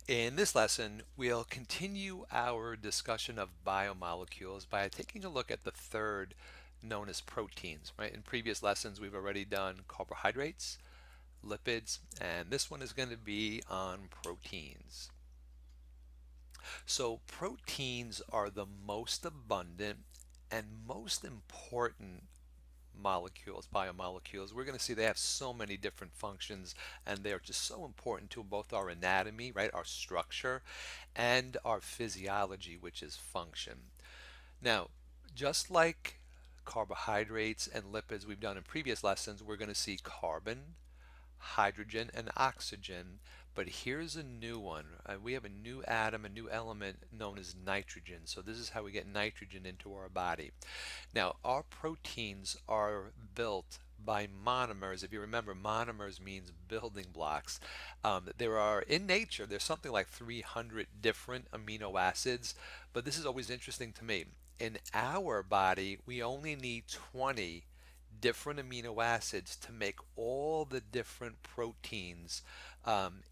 In this lesson, we'll continue our discussion of biomolecules by taking a look at the third, known as proteins. Right? In previous lessons, we've already done carbohydrates, lipids, and this one is going to be on proteins. So proteins are the most abundant and most important molecules, biomolecules. We're going to see they have so many different functions, and they're just so important to both our anatomy, right, our structure, and our physiology, which is function. Now, just like carbohydrates and lipids we've done in previous lessons, we're going to see carbon, hydrogen, and oxygen. But here's a new one. We have a new atom, a new element known as nitrogen. So this is how we get nitrogen into our body. Now, our proteins are built by monomers. If you remember, monomers means building blocks. There are, in nature, there's something like 300 different amino acids, but this is always interesting to me. In our body, we only need 20 different amino acids to make all the different proteins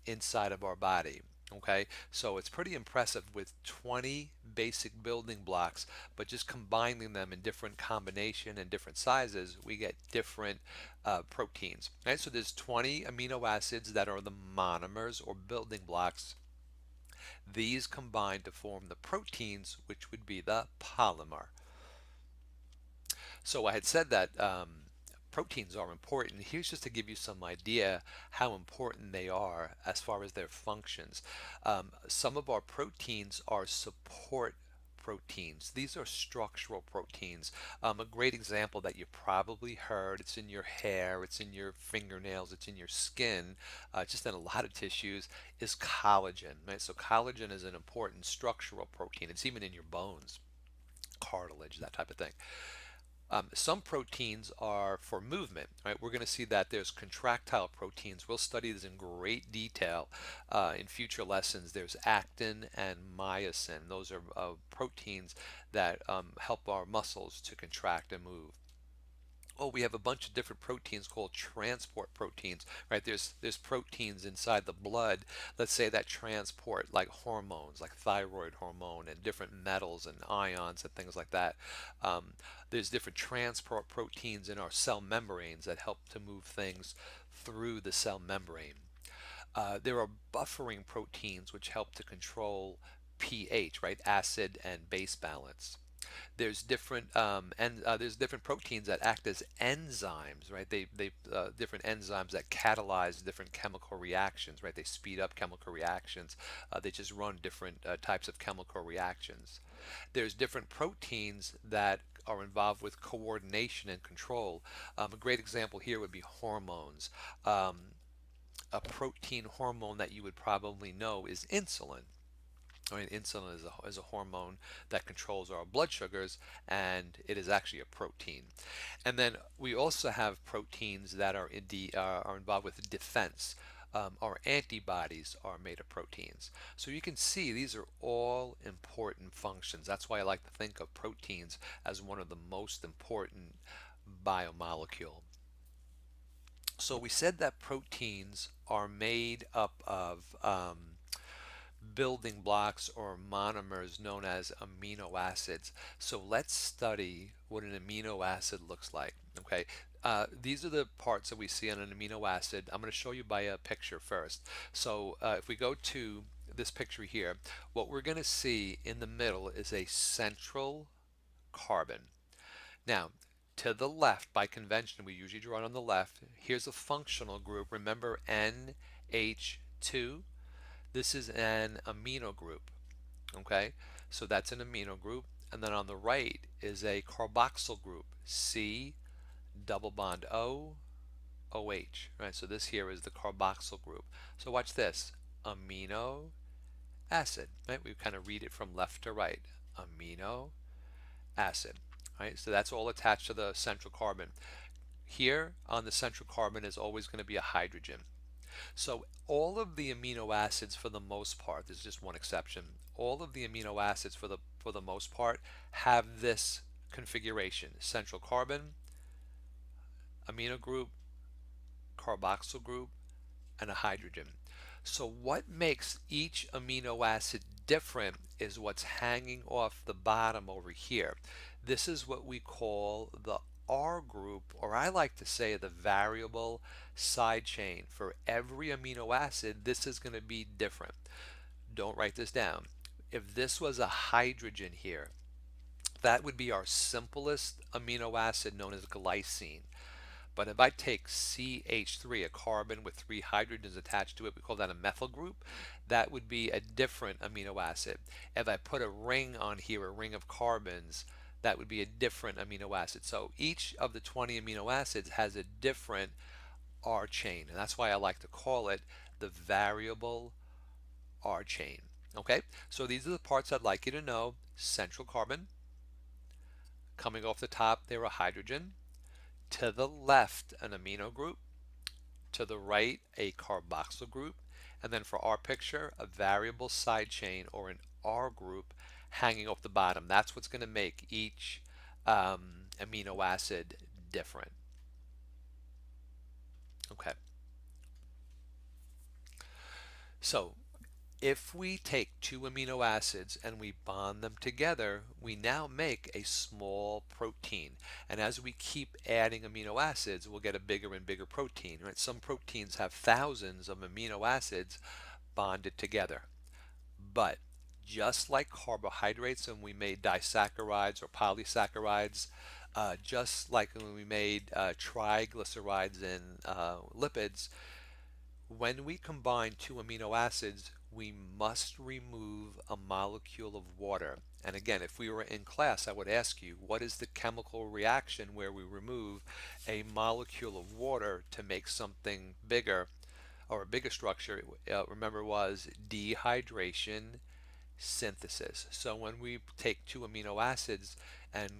inside of our body. Okay, so it's pretty impressive with 20 basic building blocks, but just combining them in different combination and different sizes, we get different proteins. Right, so there's 20 amino acids that are the monomers or building blocks. These combine to form the proteins, which would be the polymer. So I had said that proteins are important. Here's just to give you some idea how important they are as far as their functions. Some of our proteins are support proteins. These are structural proteins. A great example that you probably heard, it's in your hair, it's in your fingernails, it's in your skin, just in a lot of tissues, is collagen. Right? So collagen is an important structural protein. It's even in your bones, cartilage, that type of thing. Some proteins are for movement, right? We're going to see that there's contractile proteins. We'll study this in great detail in future lessons. There's actin and myosin. Those are proteins that help our muscles to contract and move. Oh, we have a bunch of different proteins called transport proteins, right? There's proteins inside the blood, let's say, that transport like hormones, like thyroid hormone and different metals and ions and things like that. Um, there's different transport proteins in our cell membranes that help to move things through the cell membrane. There are buffering proteins which help to control pH, right? Acid and base balance. There's different proteins that act as enzymes, right? They different enzymes that catalyze different chemical reactions, right? They speed up chemical reactions. They just run different types of chemical reactions. There's different proteins that are involved with coordination and control. A great example here would be hormones. A protein hormone that you would probably know is insulin. I mean, insulin is a hormone that controls our blood sugars, and it is actually a protein. And then we also have proteins that are involved with defense. Our antibodies are made of proteins. So you can see these are all important functions. That's why I like to think of proteins as one of the most important biomolecule. So we said that proteins are made up of building blocks or monomers known as amino acids. So let's study what an amino acid looks like. Okay, these are the parts that we see on an amino acid. I'm going to show you by a picture first. So if we go to this picture here, what we're going to see in the middle is a central carbon. Now, to the left, by convention, we usually draw it on the left. Here's a functional group. Remember NH2? This is an amino group. Okay, so that's an amino group. And then on the right is a carboxyl group, C double bond O, OH. Right, so this here is the carboxyl group. So watch this, amino acid. Right, we kind of read it from left to right, amino acid. Right, so that's all attached to the central carbon. Here on the central carbon is always going to be a hydrogen. So all of the amino acids, for the most part, there's just one exception. All of the amino acids, for the most part, have this configuration: central carbon, amino group, carboxyl group, and a hydrogen. So what makes each amino acid different is what's hanging off the bottom over here. This is what we call the R group, or I like to say the variable side chain. For every amino acid, this is going to be different. Don't write this down. If this was a hydrogen here, that would be our simplest amino acid known as glycine. But if I take CH3, a carbon with three hydrogens attached to it, we call that a methyl group, that would be a different amino acid. If I put a ring on here, a ring of carbons, that would be a different amino acid. So each of the 20 amino acids has a different R chain, and that's why I like to call it the variable R chain. Okay, so these are the parts I'd like you to know. Central carbon, coming off the top, there a hydrogen. To the left, an amino group. To the right, a carboxyl group. And then for our picture, a variable side chain or an R group hanging off the bottom. That's what's going to make each amino acid different. Okay, so if we take two amino acids and we bond them together, we now make a small protein. And as we keep adding amino acids, we'll get a bigger and bigger protein. Right? Some proteins have thousands of amino acids bonded together. But just like carbohydrates when we made disaccharides or polysaccharides, just like when we made triglycerides and lipids, when we combine two amino acids, we must remove a molecule of water. And again, if we were in class, I would ask you, what is the chemical reaction where we remove a molecule of water to make something bigger or a bigger structure? Remember, was dehydration synthesis. So when we take two amino acids and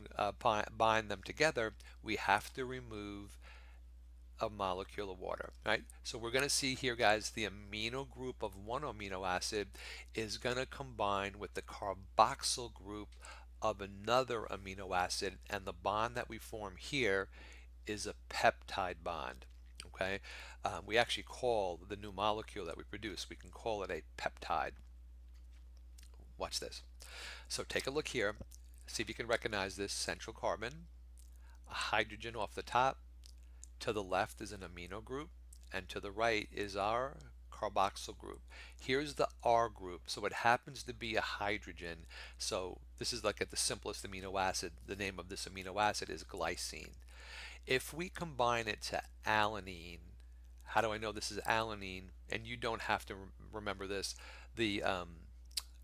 bind them together, we have to remove a molecule of water, right? So we're going to see here, guys, the amino group of one amino acid is going to combine with the carboxyl group of another amino acid, and the bond that we form here is a peptide bond. Okay, we actually call the new molecule that we produce, we can call it a peptide. Watch this. So take a look here, see if you can recognize this central carbon, a hydrogen off the top. To the left is an amino group, and to the right is our carboxyl group. Here's the R group, so it happens to be a hydrogen. So this is like at the simplest amino acid. The name of this amino acid is glycine. If we combine it to alanine, how do I know this is alanine? And you don't have to remember this. The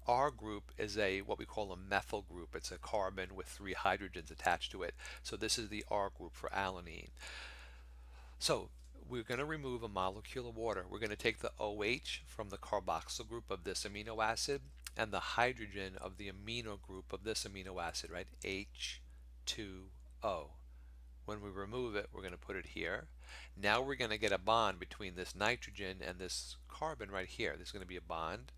R group is a what we call a methyl group. It's a carbon with three hydrogens attached to it. So this is the R group for alanine. So we're going to remove a molecule of water. We're going to take the OH from the carboxyl group of this amino acid and the hydrogen of the amino group of this amino acid, right? H2O. When we remove it, we're going to put it here. Now we're going to get a bond between this nitrogen and this carbon right here. There's going to be a bond.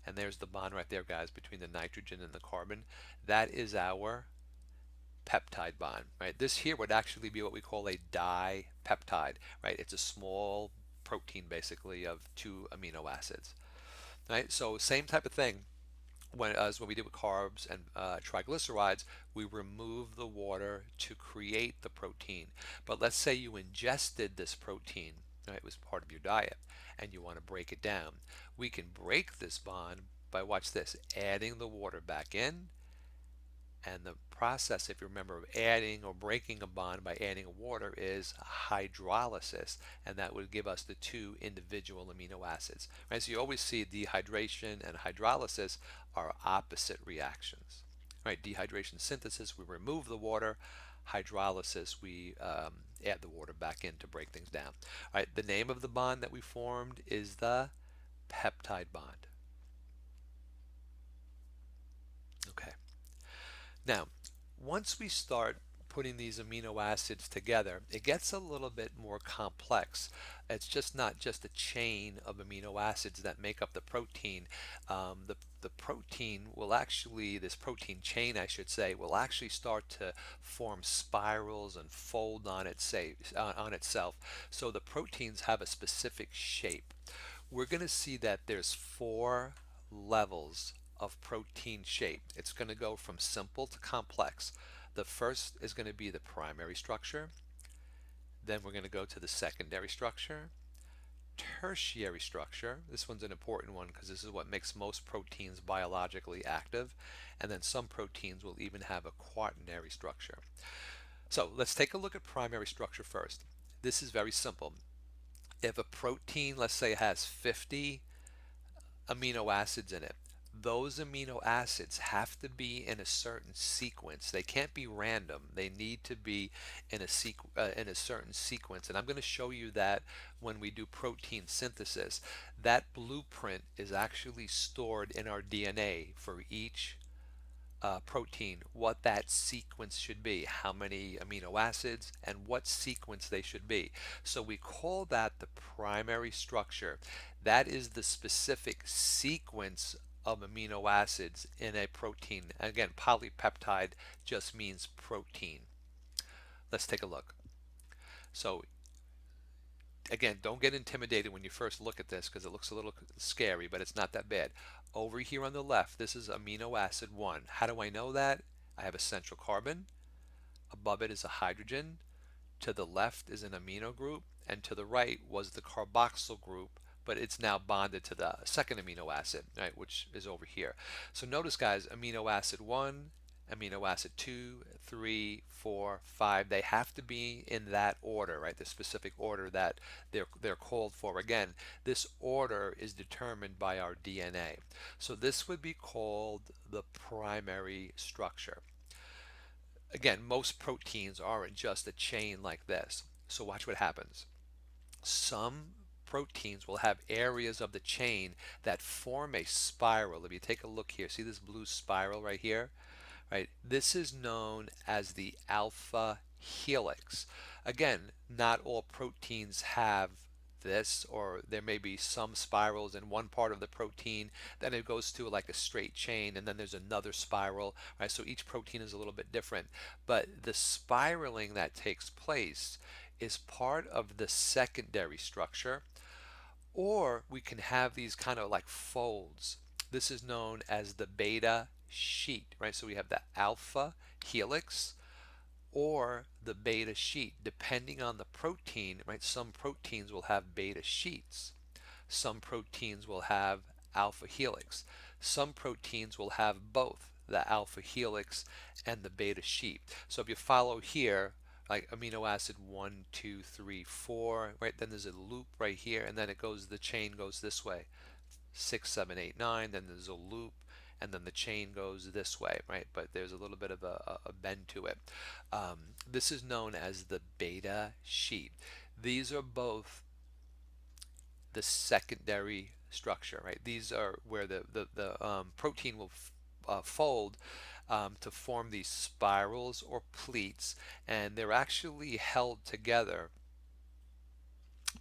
And there's the bond right there, guys, between the nitrogen and the carbon. That is our peptide bond, right? This here would actually be what we call a dipeptide, right? It's a small protein basically of two amino acids, right? So same type of thing as what we did with carbs and triglycerides, we remove the water to create the protein. But let's say you ingested this protein, right? It was part of your diet, and you want to break it down. We can break this bond by, watch this, adding the water back in. And the process, if you remember, of adding or breaking a bond by adding water is hydrolysis, and that would give us the two individual amino acids. Right? So you always see dehydration and hydrolysis are opposite reactions. Right? Dehydration synthesis, we remove the water. Hydrolysis, we add the water back in to break things down. All right, the name of the bond that we formed is the peptide bond. Okay. Now, once we start putting these amino acids together, it gets a little bit more complex. It's just not just a chain of amino acids that make up the protein. The protein will actually, this protein chain, I should say, will actually start to form spirals and fold on itself. So the proteins have a specific shape. we're going to see that there's four levels of protein shape. It's going to go from simple to complex. The first is going to be the primary structure. Then we're going to go to the secondary structure, tertiary structure. This one's an important one because this is what makes most proteins biologically active. And then some proteins will even have a quaternary structure. So let's take a look at primary structure first. This is very simple. If a protein, let's say, has 50 amino acids in it, those amino acids have to be in a certain sequence. They can't be random. They need to be in in a certain sequence. And I'm going to show you that when we do protein synthesis. That blueprint is actually stored in our DNA for each protein, what that sequence should be, how many amino acids, and what sequence they should be. So we call that the primary structure. That is the specific sequence of amino acids in a protein. Again, polypeptide just means protein. Let's take a look. So again, don't get intimidated when you first look at this because it looks a little scary, but it's not that bad. Over here on the left, this is amino acid 1. How do I know that? I have a central carbon. Above it is a hydrogen. To the left is an amino group, and to the right was the carboxyl group, but it's now bonded to the second amino acid, right, which is over here. So notice, guys, amino acid 1, amino acid 2, 3, 4, 5, they have to be in that order, right, the specific order that they're called for. Again, this order is determined by our DNA. So this would be called the primary structure. Again, most proteins aren't just a chain like this. So watch what happens. Some proteins will have areas of the chain that form a spiral. If you take a look here, see this blue spiral right here? Right? This is known as the alpha helix. Again, not all proteins have this, or there may be some spirals in one part of the protein, then it goes to like a straight chain, and then there's another spiral, right? So each protein is a little bit different, but the spiraling that takes place is part of the secondary structure, or we can have these kind of like folds. This is known as the beta sheet, right? So we have the alpha helix or the beta sheet, depending on the protein, right? Some proteins will have beta sheets. Some proteins will have alpha helix. Some proteins will have both the alpha helix and the beta sheet. So if you follow here, like amino acid 1, 2, 3, 4, right? Then there's a loop right here, and then it goes, the chain goes this way. 6, 7, 8, 9, then there's a loop, and then the chain goes this way, right? But there's a little bit of a bend to it. This is known as the beta sheet. These are both the secondary structure, right? These are where the protein will fold to form these spirals or pleats, and they're actually held together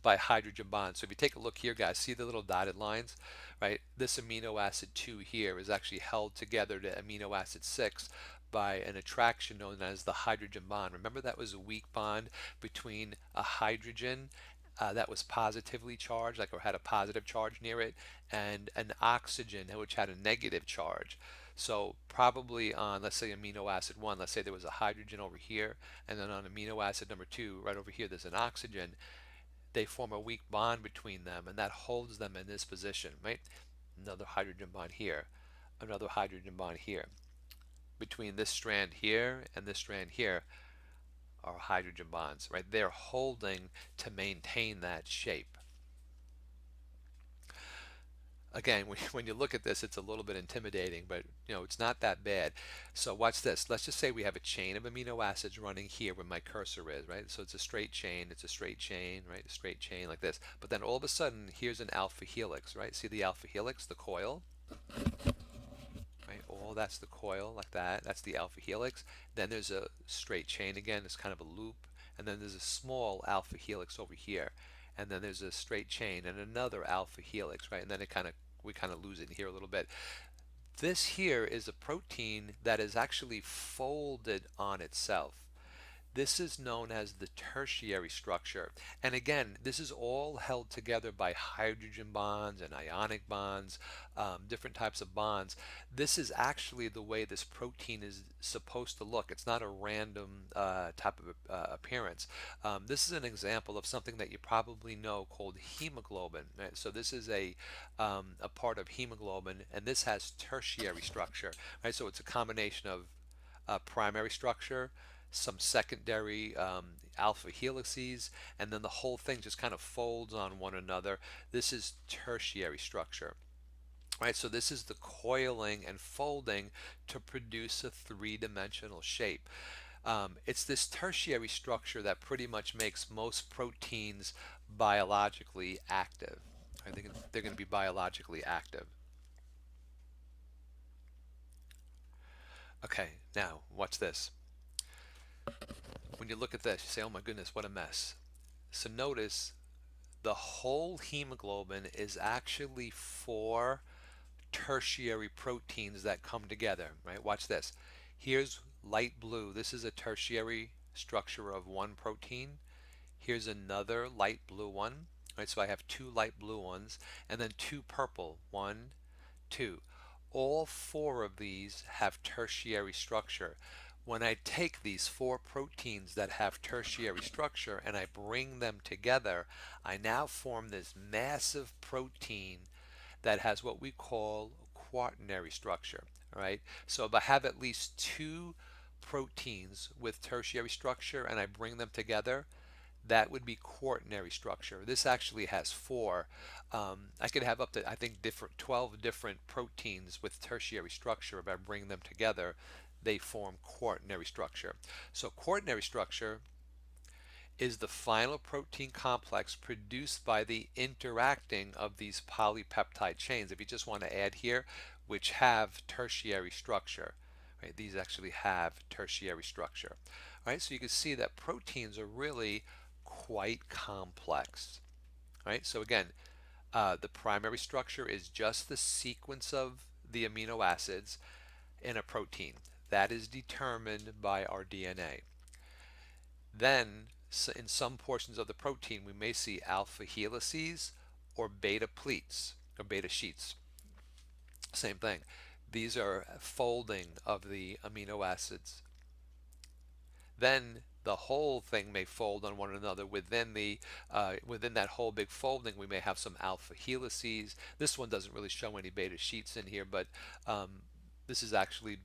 by hydrogen bonds. So if you take a look here, guys, see the little dotted lines, right? This amino acid 2 here is actually held together to amino acid 6 by an attraction known as the hydrogen bond. Remember, that was a weak bond between a hydrogen that was positively charged, like, or had a positive charge near it, and an oxygen which had a negative charge. So probably on, let's say, amino acid 1, let's say there was a hydrogen over here, and then on amino acid number 2, right over here, there's an oxygen. They form a weak bond between them, and that holds them in this position, right? Another hydrogen bond here, another hydrogen bond here. Between this strand here and this strand here are hydrogen bonds, right? They're holding to maintain that shape. Again, when you look at this, it's a little bit intimidating, but it's not that bad. So watch this. Let's just say we have a chain of amino acids running here where my cursor is, right? So it's a straight chain, right? A straight chain like this. But then all of a sudden, here's an alpha helix, right? See the alpha helix, the coil, right? Oh, that's the coil like that. That's the alpha helix. Then there's a straight chain again. It's kind of a loop. And then there's a small alpha helix over here. And then there's a straight chain and another alpha helix, right? And then we kind of lose it here a little bit. This here is a protein that is actually folded on itself. This is known as the tertiary structure. And again, this is all held together by hydrogen bonds and ionic bonds, different types of bonds. This is actually the way this protein is supposed to look. It's not a random type of appearance. This is an example of something that you probably know called hemoglobin. Right? So this is a part of hemoglobin, and this has tertiary structure. Right? So it's a combination of primary structure, some secondary alpha helices, and then the whole thing just kind of folds on one another. This is tertiary structure. Right, so this is the coiling and folding to produce a three-dimensional shape. It's this tertiary structure that pretty much makes most proteins biologically active. I think they're going to be biologically active. Okay, now watch this. When you look at this, you say, oh my goodness, what a mess. So notice the whole hemoglobin is actually four tertiary proteins that come together, right? Watch this. Here's light blue. This is a tertiary structure of one protein. Here's another light blue one, right? So I have two light blue ones and then two purple. One, two. All four of these have tertiary structure. When I take these four proteins that have tertiary structure and I bring them together, I now form this massive protein that has what we call quaternary structure. All right. So if I have at least two proteins with tertiary structure and I bring them together, that would be quaternary structure. This actually has four. I could have up to, I think, 12 different proteins with tertiary structure. If I bring them together, they form quaternary structure. So quaternary structure is the final protein complex produced by the interacting of these polypeptide chains, if you just want to add here, which have tertiary structure. Right? These actually have tertiary structure. All right, so you can see that proteins are really quite complex. Right? So again, the primary structure is just the sequence of the amino acids in a protein. That is determined by our DNA. Then, in some portions of the protein, we may see alpha helices or beta pleats or beta sheets. Same thing. These are folding of the amino acids. Then the whole thing may fold on one another. Within that whole big folding, we may have some alpha helices. This one doesn't really show any beta sheets in here, but this is actually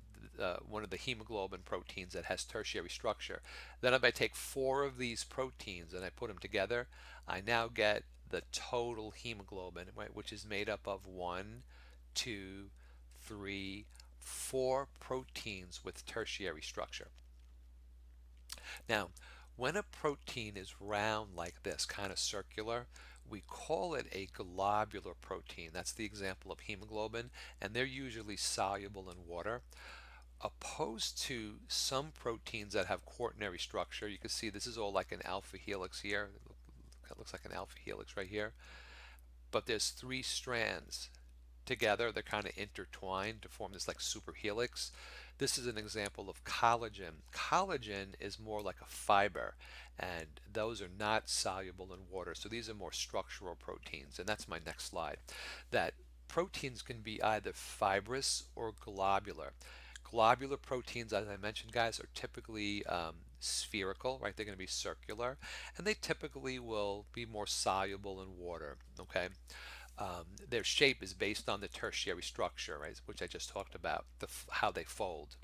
one of the hemoglobin proteins that has tertiary structure. Then if I take four of these proteins and I put them together, I now get the total hemoglobin, right, which is made up of one, two, three, four proteins with tertiary structure. Now, when a protein is round like this, kind of circular, we call it a globular protein. That's the example of hemoglobin, and they're usually soluble in water. Opposed to some proteins that have quaternary structure, you can see this is all like an alpha helix here. It looks like an alpha helix right here. But there's three strands together. They're kind of intertwined to form this like super helix. This is an example of collagen. Collagen is more like a fiber, and those are not soluble in water. So these are more structural proteins, and that's my next slide. That proteins can be either fibrous or globular. Globular proteins, as I mentioned, guys, are typically spherical, right? They're going to be circular, and they typically will be more soluble in water, okay? Their shape is based on the tertiary structure, right, which I just talked about, how they fold.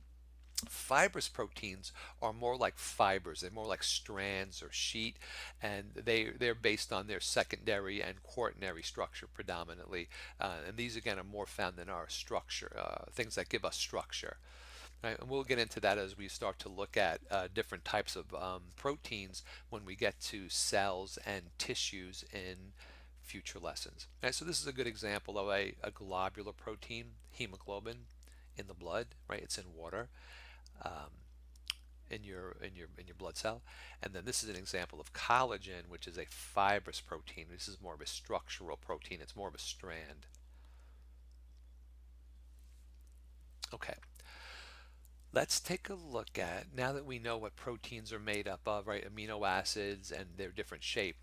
Fibrous proteins are more like fibers. They're more like strands or sheet, and they're based on their secondary and quaternary structure predominantly. And these again are more found in our structure, things that give us structure. Right? And we'll get into that as we start to look at different types of proteins when we get to cells and tissues in future lessons. Right, so this is a good example of a globular protein, hemoglobin, in the blood. Right, it's in water, um, in your blood cell. And then this is an example of collagen, which is a fibrous protein. This is more of a structural protein. It's more of a strand. Okay. Let's take a look at, now that we know what proteins are made up of, right, amino acids and their different shape,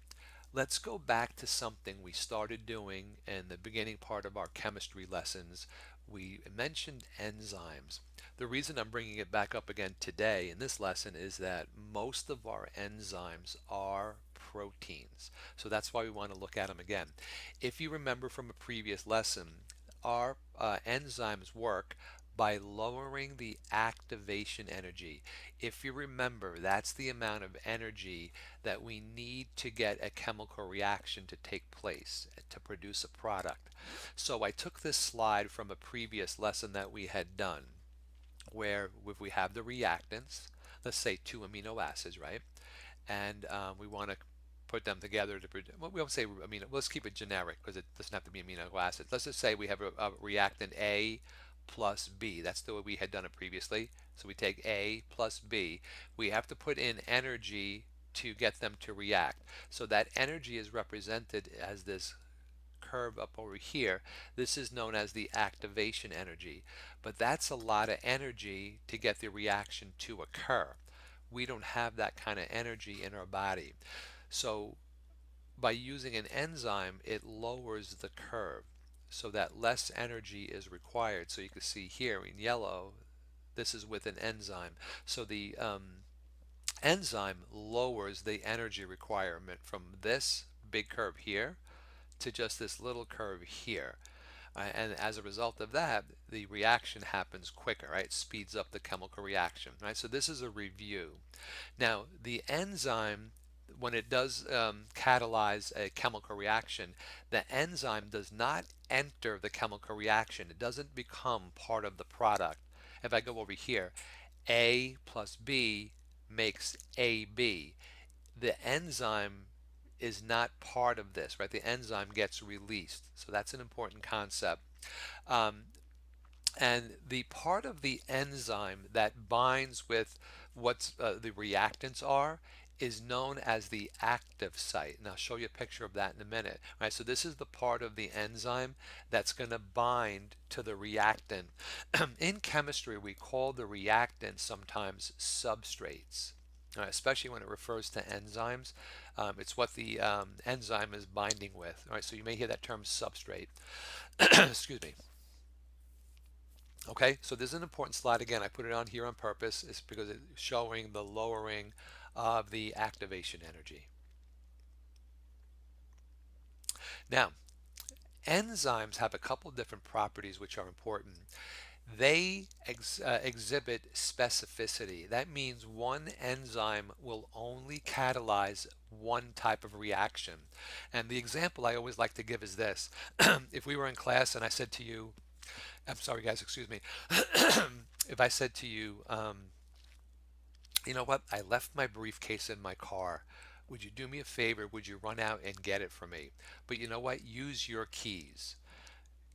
let's go back to something we started doing in the beginning part of our chemistry lessons. We mentioned enzymes. The reason I'm bringing it back up again today in this lesson is that most of our enzymes are proteins. So that's why we want to look at them again. If you remember from a previous lesson, our enzymes work by lowering the activation energy. If you remember, that's the amount of energy that we need to get a chemical reaction to take place to produce a product. So I took this slide from a previous lesson that we had done, where if we have the reactants, let's say two amino acids, right? And we want to put them together to produce, well, we won't say amino, let's keep it generic because it doesn't have to be amino acids. Let's just say we have a reactant A plus B. That's the way we had done it previously. So we take A plus B. We have to put in energy to get them to react. So that energy is represented as this curve up over here. This is known as the activation energy. But that's a lot of energy to get the reaction to occur. We don't have that kind of energy in our body. So by using an enzyme, it lowers the curve so that less energy is required. So you can see here in yellow, this is with an enzyme. So the enzyme lowers the energy requirement from this big curve here to just this little curve here. And as a result of that, the reaction happens quicker, right? It speeds up the chemical reaction, right? So this is a review. Now, the enzyme, when it does catalyze a chemical reaction, the enzyme does not enter the chemical reaction. It doesn't become part of the product. If I go over here, A plus B makes AB. The enzyme is not part of this, right? The enzyme gets released. So that's an important concept. Um, and the part of the enzyme that binds with what the reactants are is known as the active site. And I'll show you a picture of that in a minute. All right, so this is the part of the enzyme that's going to bind to the reactant. In chemistry, we call the reactant sometimes substrates. Especially when it refers to enzymes, it's what the enzyme is binding with. All right, so you may hear that term substrate. Excuse me. Okay, so this is an important slide. Again, I put it on here on purpose. It's because it's showing the lowering of the activation energy. Now, enzymes have a couple different properties which are important. They exhibit specificity. That means one enzyme will only catalyze one type of reaction. And the example I always like to give is this. If we were in class and I said to you, I'm sorry guys, excuse me. If I said to you, you know what, I left my briefcase in my car. Would you do me a favor? Would you run out and get it for me? But you know what? Use your keys.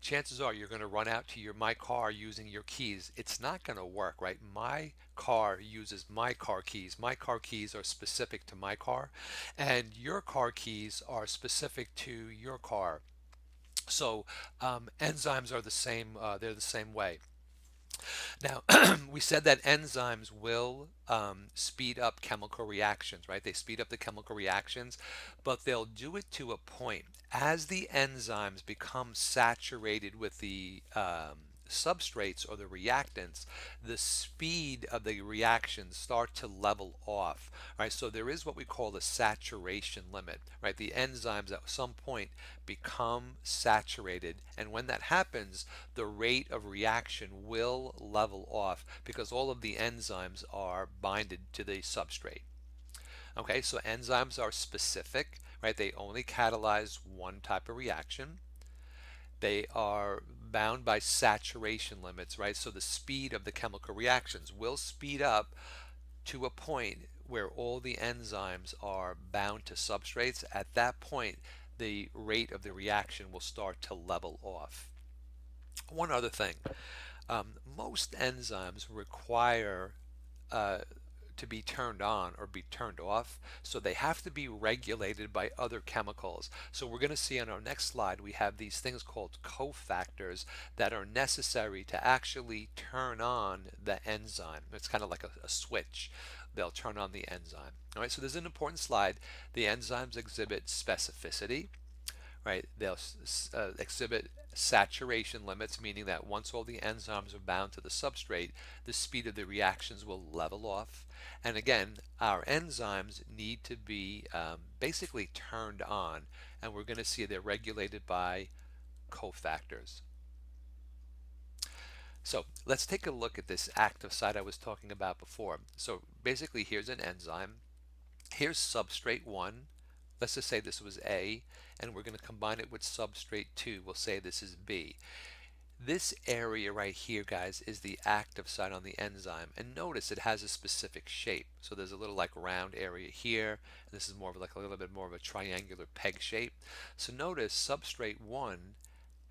Chances are you're going to run out to my car using your keys. It's not going to work, right? My car uses my car keys. My car keys are specific to my car, and your car keys are specific to your car. So enzymes are the same. They're the same way. Now, we said that enzymes will speed up chemical reactions, right? They speed up the chemical reactions, but they'll do it to a point. As the enzymes become saturated with the substrates or the reactants, the speed of the reactions start to level off, right? So there is what we call a saturation limit, right? The enzymes at some point become saturated, and when that happens, the rate of reaction will level off because all of the enzymes are binded to the substrate. Okay, so enzymes are specific, right? They only catalyze one type of reaction. They are bound by saturation limits, right? So the speed of the chemical reactions will speed up to a point where all the enzymes are bound to substrates. At that point, the rate of the reaction will start to level off. One other thing, most enzymes require uh, to be turned on or be turned off. So they have to be regulated by other chemicals. So we're going to see on our next slide, we have these things called cofactors that are necessary to actually turn on the enzyme. It's kind of like a switch. They'll turn on the enzyme. All right, so there's an important slide. The enzymes exhibit specificity, right? They'll exhibit saturation limits, meaning that once all the enzymes are bound to the substrate, the speed of the reactions will level off. And again, our enzymes need to be basically turned on, and we're going to see they're regulated by cofactors. So let's take a look at this active site I was talking about before. So basically, here's an enzyme. Here's substrate 1. Let's just say this was A, and we're going to combine it with substrate 2. We'll say this is B. This area right here, guys, is the active site on the enzyme. And notice it has a specific shape. So there's a little like round area here. And this is more of like a little bit more of a triangular peg shape. So notice substrate 1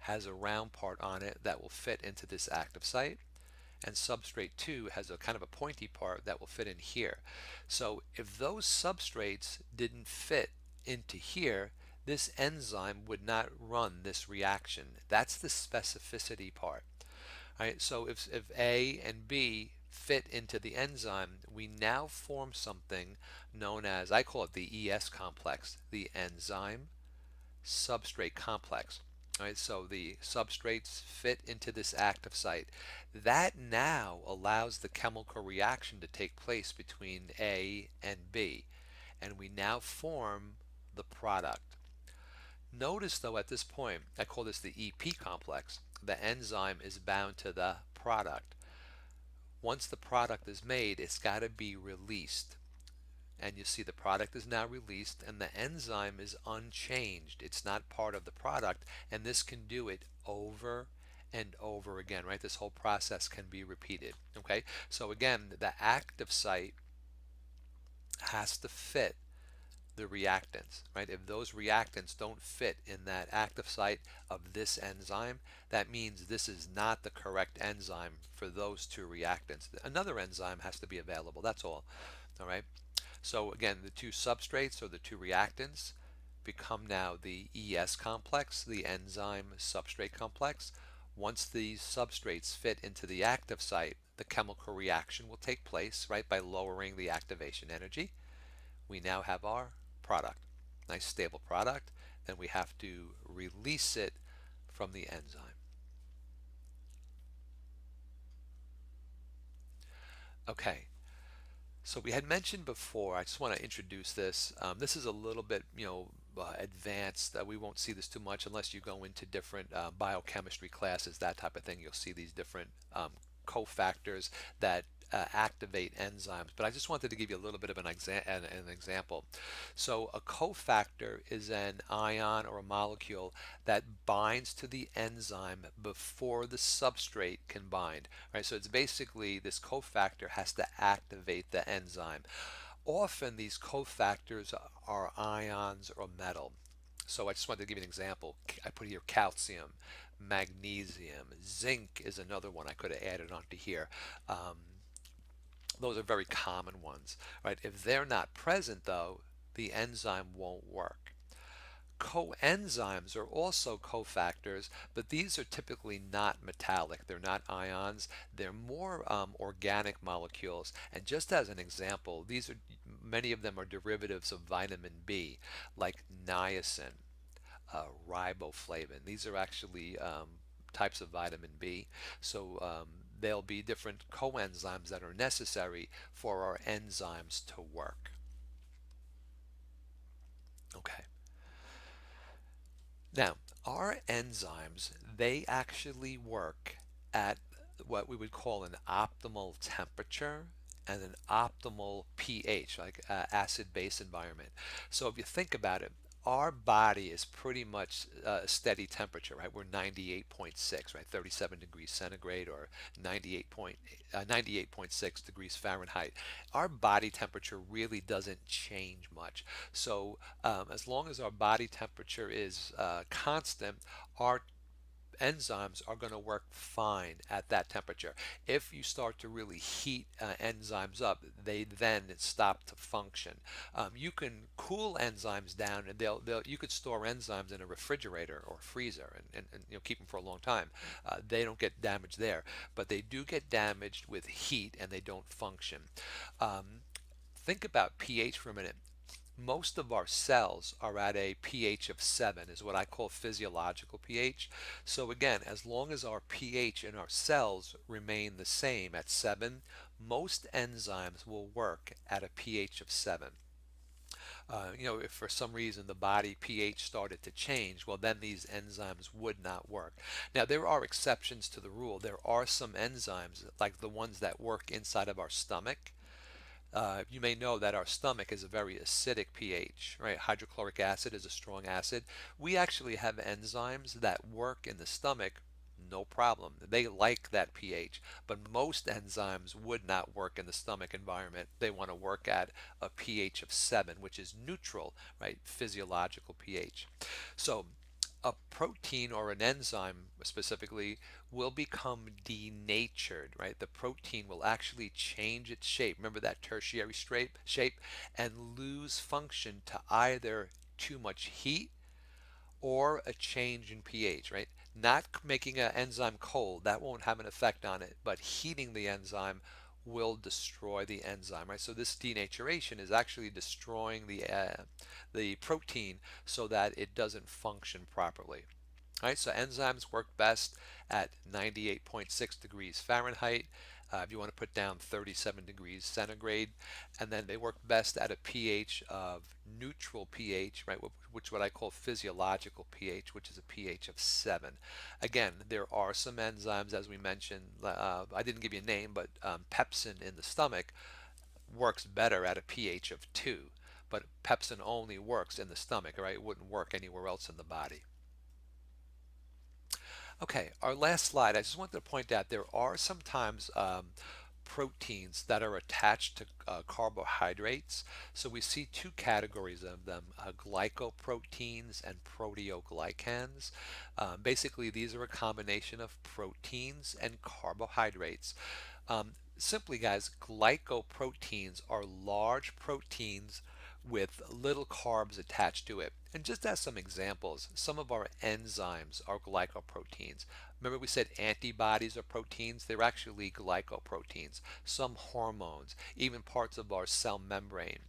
has a round part on it that will fit into this active site, and substrate 2 has a kind of a pointy part that will fit in here. So if those substrates didn't fit into here, this enzyme would not run this reaction. That's the specificity part. All right, so if A and B fit into the enzyme, we now form something known as, I call it the ES complex, the enzyme substrate complex. All right, so the substrates fit into this active site. That now allows the chemical reaction to take place between A and B, and we now form the product. Notice though at this point, I call this the EP complex. The enzyme is bound to the product. Once the product is made, it's got to be released. And you see the product is now released and the enzyme is unchanged. It's not part of the product, and this can do it over and over again, right? This whole process can be repeated, okay? So again, the active site has to fit the reactants, right? If those reactants don't fit in that active site of this enzyme, that means this is not the correct enzyme for those two reactants. Another enzyme has to be available, that's all right? So again, the two substrates or the two reactants become now the ES complex, the enzyme substrate complex. Once these substrates fit into the active site, the chemical reaction will take place, right, by lowering the activation energy. We now have our product, nice stable product. Then we have to release it from the enzyme. Okay, so we had mentioned before, I just want to introduce this. This is a little bit, advanced. We won't see this too much unless you go into different biochemistry classes, that type of thing. You'll see these different cofactors that activate enzymes. But I just wanted to give you a little bit of an example. So a cofactor is an ion or a molecule that binds to the enzyme before the substrate can bind. Right? So it's basically this cofactor has to activate the enzyme. Often these cofactors are ions or metal. So I just wanted to give you an example. I put here calcium, magnesium, zinc is another one I could have added onto here. Those are very common ones, right? If they're not present though, the enzyme won't work. Coenzymes are also cofactors, but these are typically not metallic. They're not ions. They're more organic molecules. And just as an example, these are many of them are derivatives of vitamin B, like niacin, riboflavin. These are actually types of vitamin B. So there'll be different coenzymes that are necessary for our enzymes to work. Okay. Now, our enzymes, they actually work at what we would call an optimal temperature and an optimal pH, like acid-base environment. So if you think about it, our body is pretty much a steady temperature, right? We're 98.6, right? 37 degrees centigrade or 98.6 degrees Fahrenheit. Our body temperature really doesn't change much. So as long as our body temperature is constant, our enzymes are going to work fine at that temperature. If you start to really heat enzymes up, they then stop to function. You can cool enzymes down, and you could store enzymes in a refrigerator or freezer, and keep them for a long time. They don't get damaged there, but they do get damaged with heat, and they don't function. Um, think about pH for a minute. Most of our cells are at a pH of 7, is what I call physiological pH. So again, as long as our pH in our cells remain the same at 7, most enzymes will work at a pH of 7. If for some reason the body pH started to change, well, then these enzymes would not work. Now, there are exceptions to the rule. There are some enzymes, like the ones that work inside of our stomach. You may know that our stomach is a very acidic pH, right? Hydrochloric acid is a strong acid. We actually have enzymes that work in the stomach, no problem. They like that pH, but most enzymes would not work in the stomach environment. They want to work at a pH of 7, which is neutral, right? Physiological pH. So a protein or an enzyme specifically will become denatured, right? The protein will actually change its shape. Remember that tertiary shape and lose function to either too much heat or a change in pH, right? Not making an enzyme cold, that won't have an effect on it, but heating the enzyme will destroy the enzyme, right? So this denaturation is actually destroying the protein so that it doesn't function properly. All right, so enzymes work best at 98.6 degrees Fahrenheit. If you want to put down 37 degrees centigrade, and then they work best at a pH of neutral pH, right, which is what I call physiological pH, which is a pH of 7. Again, there are some enzymes, as we mentioned. I didn't give you a name, but pepsin in the stomach works better at a pH of 2. But pepsin only works in the stomach, right? It wouldn't work anywhere else in the body. Okay, our last slide. I just wanted to point out there are sometimes proteins that are attached to carbohydrates. So we see two categories of them, glycoproteins and proteoglycans. Basically, these are a combination of proteins and carbohydrates. Simply, guys, glycoproteins are large proteins with little carbs attached to it. And just as some examples, some of our enzymes are glycoproteins. Remember we said antibodies are proteins? They're actually glycoproteins. Some hormones, even parts of our cell membrane.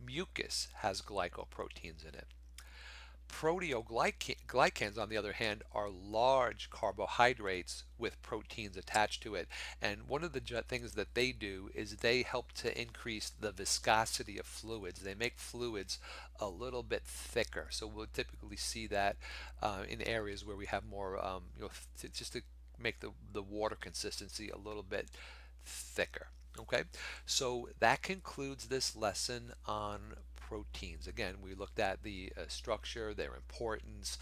Mucus has glycoproteins in it. Proteoglycans, on the other hand, are large carbohydrates with proteins attached to it. And one of the things that they do is they help to increase the viscosity of fluids. They make fluids a little bit thicker. So we'll typically see that in areas where we have more, just to make the water consistency a little bit thicker. Okay, so that concludes this lesson on proteins. Again, we looked at the structure, their importance,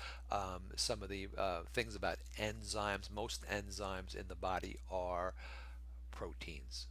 some of the things about enzymes. Most enzymes in the body are proteins.